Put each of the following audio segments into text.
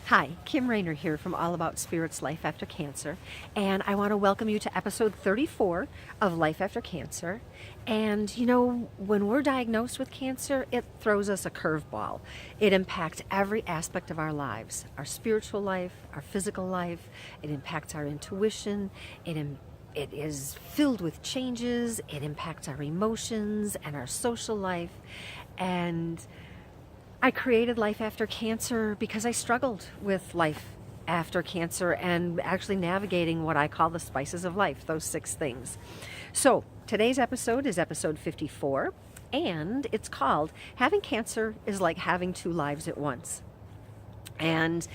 Hi, Kim Rayner here from All About Spirits Life After Cancer, and I want to welcome you to episode 34 of Life After Cancer. And you know, when we're diagnosed with cancer, it throws us a curveball. It impacts every aspect of our lives, our spiritual life, our physical life. It impacts our intuition. It is filled with changes. It impacts our emotions and our social life. And I created Life After Cancer because I struggled with life after cancer and actually navigating what I call the spices of life, those 6 things. So today's episode is episode 54, and it's called Having Cancer is Like Having 2 Lives at Once. And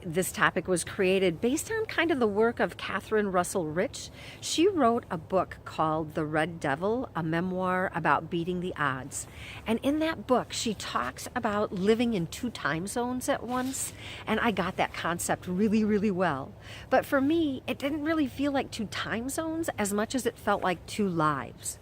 this topic was created based on kind of the work of Catherine Russell Rich. She wrote a book called The Red Devil, a memoir about beating the odds. And in that book, she talks about living in 2 time zones at once. And I got that concept really, really well. But for me, it didn't really feel like 2 time zones as much as it felt like 2 lives.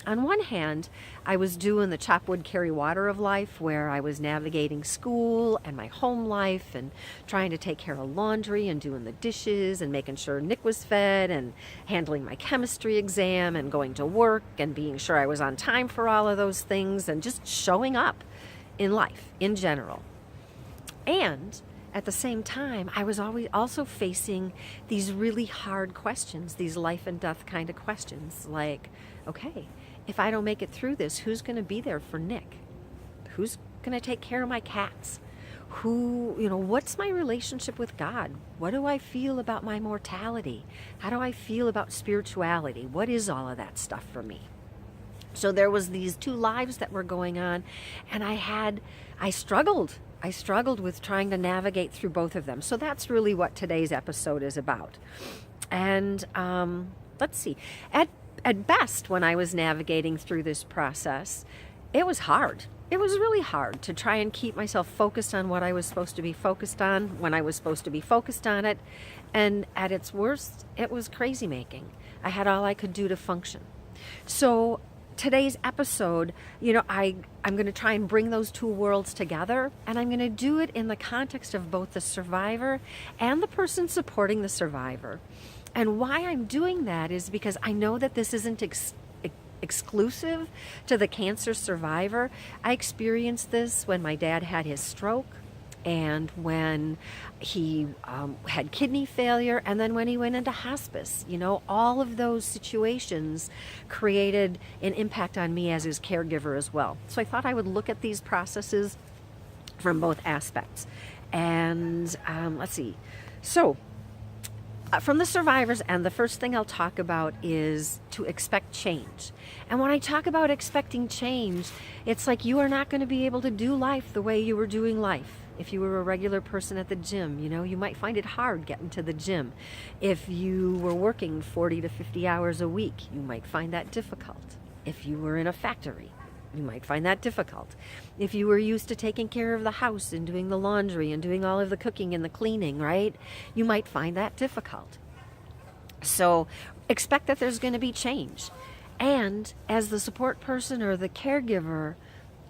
On one hand, I was doing the chop wood, carry water of life, where I was navigating school and my home life and trying to take care of laundry and doing the dishes and making sure Nick was fed and handling my chemistry exam and going to work and being sure I was on time for all of those things and just showing up in life in general. And at the same time, I was always also facing these really hard questions, these life and death kind of questions, like, okay, if I don't make it through this, who's going to be there for Nick? Who's going to take care of my cats? What's my relationship with God? What do I feel about my mortality? How do I feel about spirituality? What is all of that stuff for me? So there was these 2 lives that were going on, and I struggled. I struggled with trying to navigate through both of them. So that's really what today's episode is about. And let's see. At best, when I was navigating through this process, it was hard. It was really hard to try and keep myself focused on what I was supposed to be focused on when I was supposed to be focused on it. And at its worst, it was crazy making. I had all I could do to function. So today's episode, I'm going to try and bring those 2 worlds together, and I'm going to do it in the context of both the survivor and the person supporting the survivor. And why I'm doing that is because I know that this isn't exclusive to the cancer survivor. I experienced this when my dad had his stroke, and when he had kidney failure, and then when he went into hospice. All of those situations created an impact on me as his caregiver as well. So I thought I would look at these processes from both aspects. And let's see. So from the survivors, and the first thing I'll talk about is to expect change. And when I talk about expecting change, it's like you are not going to be able to do life the way you were doing life. If you were a regular person at the gym, you might find it hard getting to the gym. If you were working 40 to 50 hours a week, you might find that difficult. If you were in a factory, you might find that difficult. If you were used to taking care of the house and doing the laundry and doing all of the cooking and the cleaning, right? You might find that difficult. So expect that there's going to be change. And as the support person or the caregiver,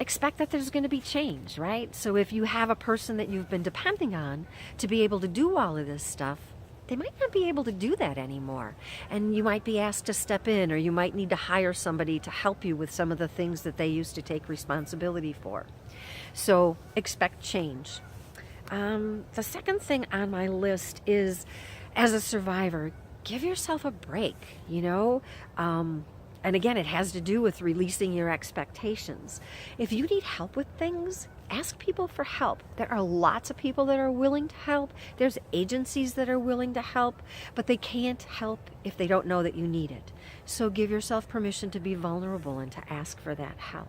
expect that there's going to be change, right? So if you have a person that you've been depending on to be able to do all of this stuff, they might not be able to do that anymore. And you might be asked to step in, or you might need to hire somebody to help you with some of the things that they used to take responsibility for. So expect change. The second thing on my list is, as a survivor, give yourself a break, and again, it has to do with releasing your expectations. If you need help with things, ask people for help. There are lots of people that are willing to help. There's agencies that are willing to help, but they can't help if they don't know that you need it. So give yourself permission to be vulnerable and to ask for that help.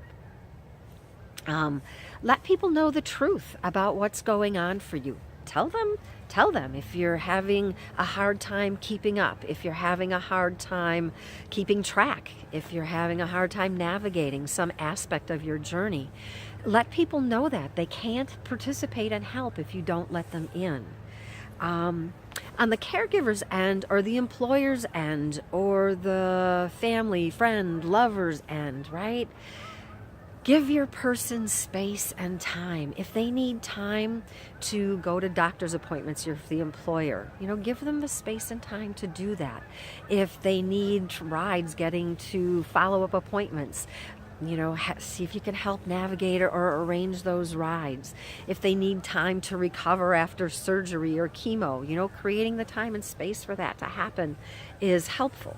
Let people know the truth about what's going on for you. Tell them if you're having a hard time keeping up, if you're having a hard time keeping track, if you're having a hard time navigating some aspect of your journey. Let people know that. They can't participate and help if you don't let them in. On the caregiver's end, or the employer's end, or the family, friend, lover's end, right? Give your person space and time. If they need time to go to doctor's appointments, you're the employer, give them the space and time to do that. If they need rides getting to follow-up appointments, see if you can help navigate or arrange those rides. If they need time to recover after surgery or chemo, creating the time and space for that to happen is helpful.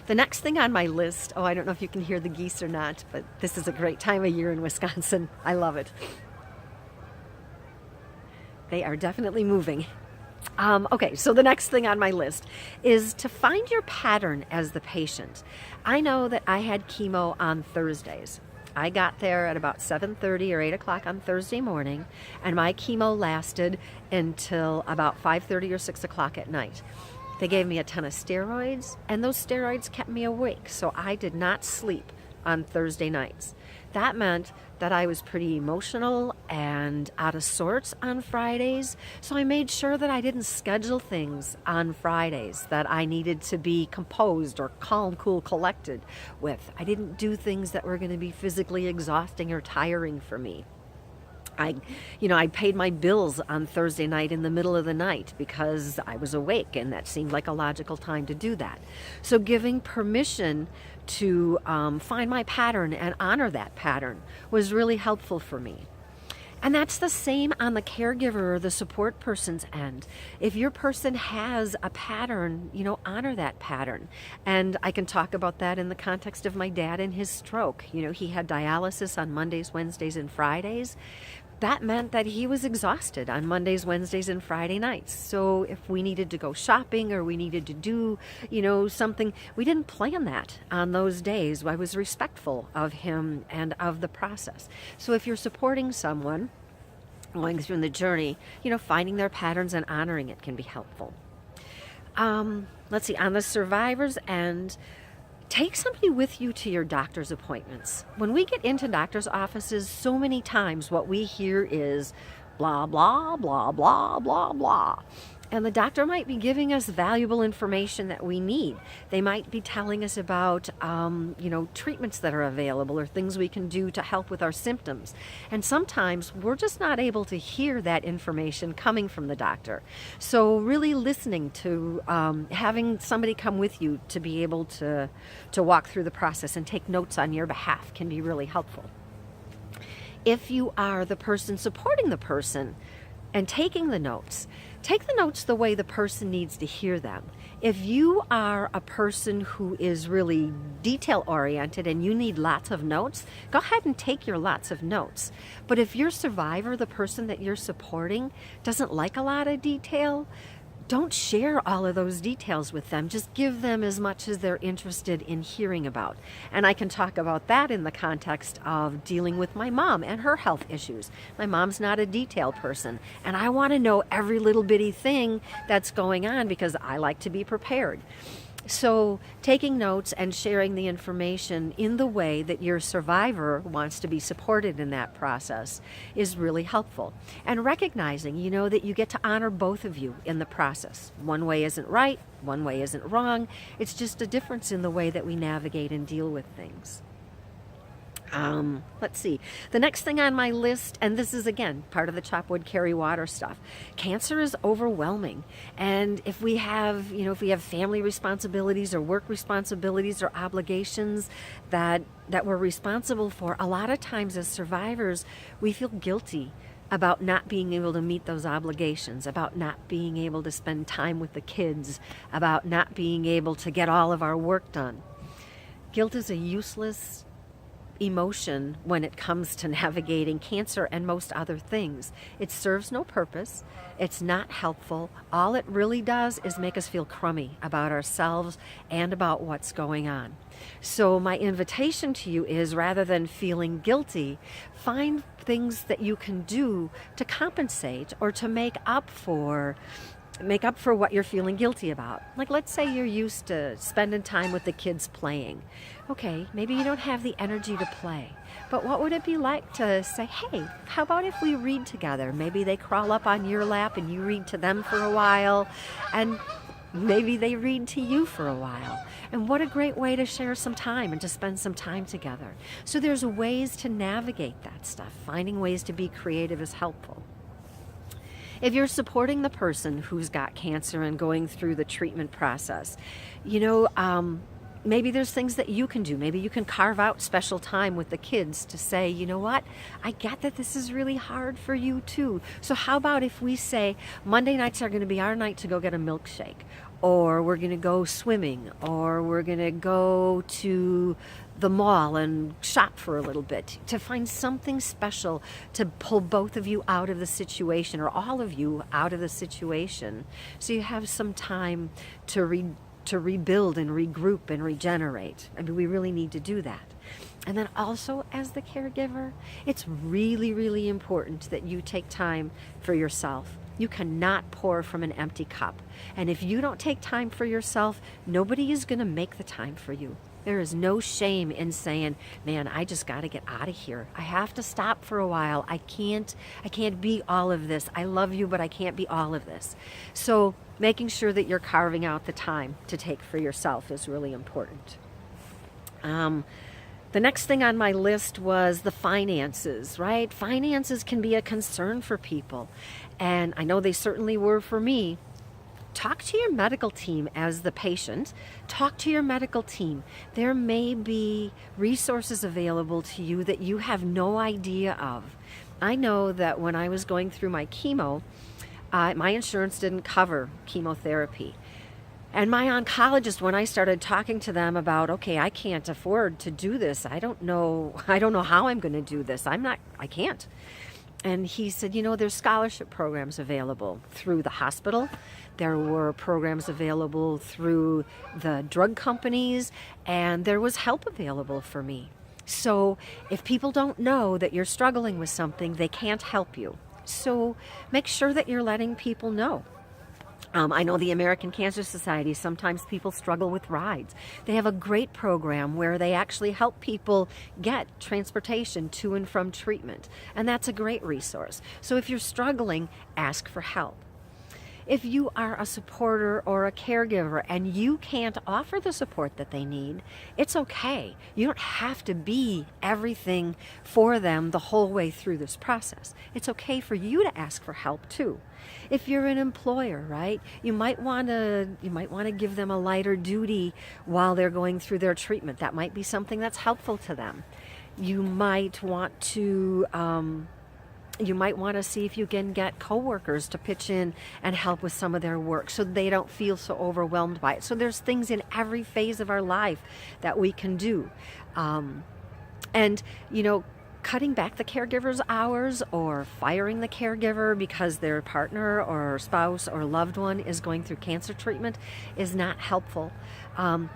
The next thing on my list, I don't know if you can hear the geese or not, but this is a great time of year in Wisconsin. I love it. They are definitely moving. Okay, so the next thing on my list is to find your pattern as the patient. I know that I had chemo on Thursdays. I got there at about 7:30 or 8 o'clock on Thursday morning, and my chemo lasted until about 5:30 or 6 o'clock at night. They gave me a ton of steroids, and those steroids kept me awake, so I did not sleep on Thursday nights. That meant that I was pretty emotional and out of sorts on Fridays, so I made sure that I didn't schedule things on Fridays that I needed to be composed or calm, cool, collected with. I didn't do things that were going to be physically exhausting or tiring for me. I paid my bills on Thursday night in the middle of the night because I was awake, and that seemed like a logical time to do that. So giving permission to find my pattern and honor that pattern was really helpful for me. And that's the same on the caregiver or the support person's end. If your person has a pattern, honor that pattern. And I can talk about that in the context of my dad and his stroke. He had dialysis on Mondays, Wednesdays, and Fridays. That meant that he was exhausted on Mondays, Wednesdays, and Friday nights. So if we needed to go shopping or we needed to do, something, we didn't plan that on those days. I was respectful of him and of the process. So if you're supporting someone going through the journey, finding their patterns and honoring it can be helpful. Let's see, on the survivor's end, take somebody with you to your doctor's appointments. When we get into doctor's offices, so many times what we hear is blah, blah, blah, blah, blah, blah. And the doctor might be giving us valuable information that we need. They might be telling us about, treatments that are available or things we can do to help with our symptoms. And sometimes we're just not able to hear that information coming from the doctor. So really listening to having somebody come with you to be able to walk through the process and take notes on your behalf can be really helpful. If you are the person supporting the person and taking the notes, take the notes the way the person needs to hear them. If you are a person who is really detail-oriented and you need lots of notes, go ahead and take your lots of notes. But if your survivor, the person that you're supporting, doesn't like a lot of detail, don't share all of those details with them. Just give them as much as they're interested in hearing about. And I can talk about that in the context of dealing with my mom and her health issues. My mom's not a detail person, and I want to know every little bitty thing that's going on because I like to be prepared. So taking notes and sharing the information in the way that your survivor wants to be supported in that process is really helpful. And recognizing, that you get to honor both of you in the process. One way isn't right, one way isn't wrong. It's just a difference in the way that we navigate and deal with things. Let's see. The next thing on my list, and this is again part of the chop wood, carry water stuff. Cancer is overwhelming, and if we have, family responsibilities or work responsibilities or obligations that we're responsible for, a lot of times as survivors, we feel guilty about not being able to meet those obligations, about not being able to spend time with the kids, about not being able to get all of our work done. Guilt is a useless emotion when it comes to navigating cancer and most other things. It serves no purpose. It's not helpful. All it really does is make us feel crummy about ourselves and about what's going on. So my invitation to you is, rather than feeling guilty, find things that you can do to compensate or to make up for what you're feeling guilty about. Like, let's say you're used to spending time with the kids playing. Okay, maybe you don't have the energy to play, but what would it be like to say, hey, how about if we read together? Maybe they crawl up on your lap and you read to them for a while, and Maybe they read to you for a while. And what a great way to share some time and to spend some time together. So there's ways to navigate that stuff. Finding ways to be creative is helpful. If you're supporting the person who's got cancer and going through the treatment process, maybe there's things that you can do. Maybe you can carve out special time with the kids to say, you know what, I get that this is really hard for you too. So how about if we say Monday nights are going to be our night to go get a milkshake, or we're going to go swimming, or we're going to go to the mall and shop for a little bit, to find something special to pull both of you out of the situation, or all of you out of the situation, so you have some time to rebuild and regroup and regenerate. I mean, we really need to do that. And then also, as the caregiver, it's really, really important that you take time for yourself. You cannot pour from an empty cup. And if you don't take time for yourself, nobody is going to make the time for you. There is no shame in saying, man, I just got to get out of here. I have to stop for a while. I can't be all of this. I love you, but I can't be all of this. So making sure that you're carving out the time to take for yourself is really important. The next thing on my list was the finances, right? Finances can be a concern for people. And I know they certainly were for me. Talk to your medical team as the patient. Talk to your medical team. There may be resources available to you that you have no idea of. I know that when I was going through my chemo, my insurance didn't cover chemotherapy. And my oncologist, when I started talking to them about, okay, I can't afford to do this. I don't know how I'm going to do this. I can't. And he said, there's scholarship programs available through the hospital. There were programs available through the drug companies, and there was help available for me. So if people don't know that you're struggling with something, they can't help you. So make sure that you're letting people know. I know the American Cancer Society, sometimes people struggle with rides. They have a great program where they actually help people get transportation to and from treatment. And that's a great resource. So if you're struggling, ask for help. If you are a supporter or a caregiver and you can't offer the support that they need, it's okay. You don't have to be everything for them the whole way through this process. It's okay for you to ask for help too. If you're an employer, right, you might want to give them a lighter duty while they're going through their treatment. That might be something that's helpful to them. You might want to see if you can get coworkers to pitch in and help with some of their work so they don't feel so overwhelmed by it. So there's things in every phase of our life that we can do. Cutting back the caregiver's hours or firing the caregiver because their partner or spouse or loved one is going through cancer treatment is not helpful.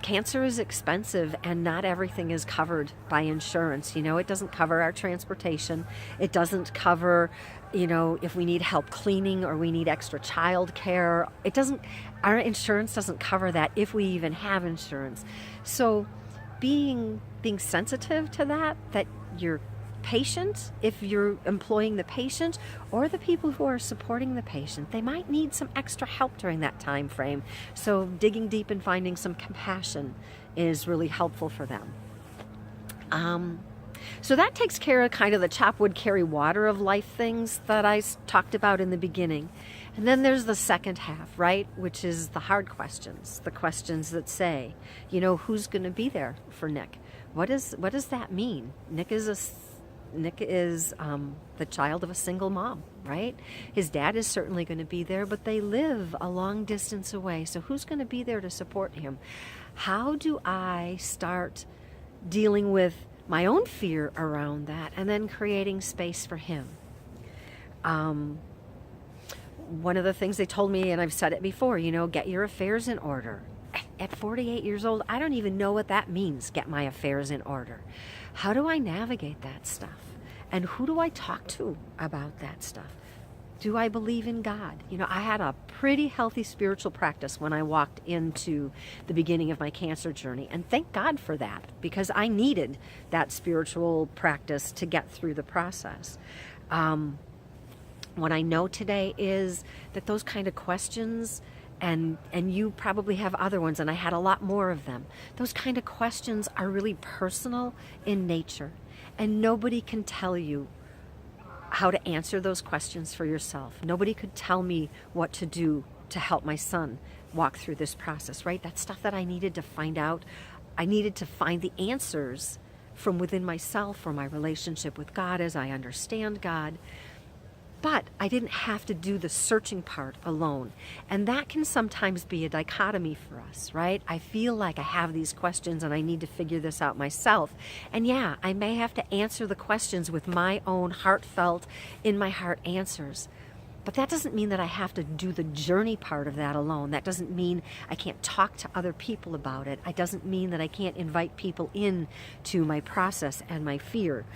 Cancer is expensive and not everything is covered by insurance. It doesn't cover our transportation. It doesn't cover, if we need help cleaning or we need extra child care. Our insurance doesn't cover that if we even have insurance. So being sensitive to that you're patient, if you're employing the patient or the people who are supporting the patient, they might need some extra help during that time frame. So digging deep and finding some compassion is really helpful for them. So that takes care of kind of the chop wood, carry water of life things that I talked about in the beginning. And then there's the second half, right? Which is the hard questions, the questions that say, who's going to be there for Nick? What does that mean? Nick is the child of a single mom, right? His dad is certainly going to be there, but they live a long distance away. So who's going to be there to support him? How do I start dealing with my own fear around that and then creating space for him? One of the things they told me, and I've said it before, get your affairs in order. At 48 years old, I don't even know what that means, get my affairs in order. How do I navigate that stuff? And who do I talk to about that stuff? Do I believe in God? I had a pretty healthy spiritual practice when I walked into the beginning of my cancer journey. And thank God for that, because I needed that spiritual practice to get through the process. What I know today is that those kind of questions and you probably have other ones, and I had a lot more of them. Those kind of questions are really personal in nature, and nobody can tell you how to answer those questions for yourself. Nobody could tell me what to do to help my son walk through this process, right? That's stuff that I needed to find out. I needed to find the answers from within myself or my relationship with God as I understand God. But I didn't have to do the searching part alone. And that can sometimes be a dichotomy for us, right? I feel like I have these questions and I need to figure this out myself. And yeah, I may have to answer the questions with my own heartfelt, in my heart answers. But that doesn't mean that I have to do the journey part of that alone. That doesn't mean I can't talk to other people about it. It doesn't mean that I can't invite people in to my process and my fear.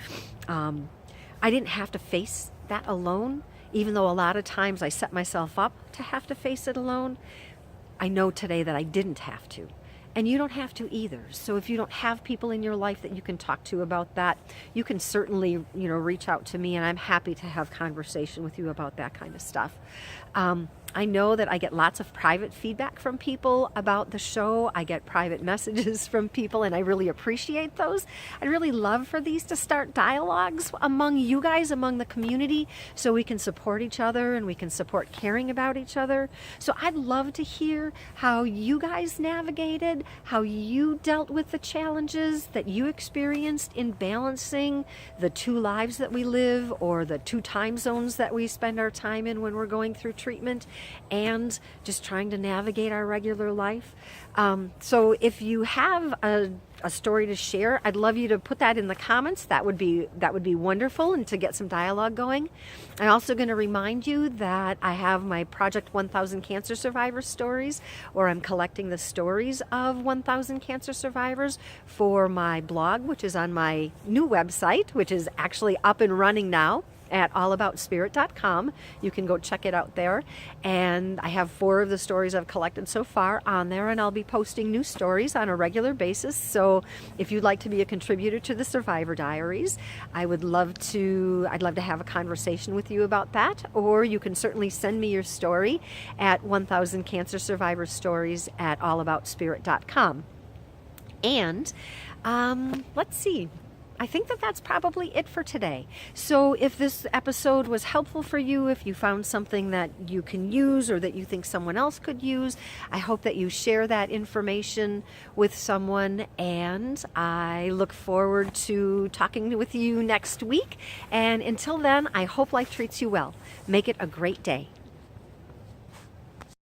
I didn't have to face that alone, even though a lot of times I set myself up to have to face it alone. I know today that I didn't have to. And you don't have to either. So if you don't have people in your life that you can talk to about that, you can certainly, reach out to me, and I'm happy to have conversation with you about that kind of stuff. I know that I get lots of private feedback from people about the show. I get private messages from people, and I really appreciate those. I'd really love for these to start dialogues among you guys, among the community, so we can support each other and we can support caring about each other. So I'd love to hear how you guys navigated, how you dealt with the challenges that you experienced in balancing the two lives that we live, or the two time zones that we spend our time in when we're going through treatment, and just trying to navigate our regular life. So if you have a story to share, I'd love you to put that in the comments. That would be wonderful, and to get some dialogue going. I'm also going to remind you that I have my Project 1000 Cancer Survivor Stories, where I'm collecting the stories of 1000 cancer survivors for my blog, which is on my new website, which is actually up and running now at allaboutspirit.com. You can go check it out there. And I have 4 of the stories I've collected so far on there, and I'll be posting new stories on a regular basis. So if you'd like to be a contributor to the Survivor Diaries, I'd love to have a conversation with you about that. Or you can certainly send me your story at 1000 Cancer Survivor Stories at allaboutspirit.com. And let's see. I think that that's probably it for today. So if this episode was helpful for you, if you found something that you can use or that you think someone else could use, I hope that you share that information with someone, and I look forward to talking with you next week. And until then, I hope life treats you well. Make it a great day.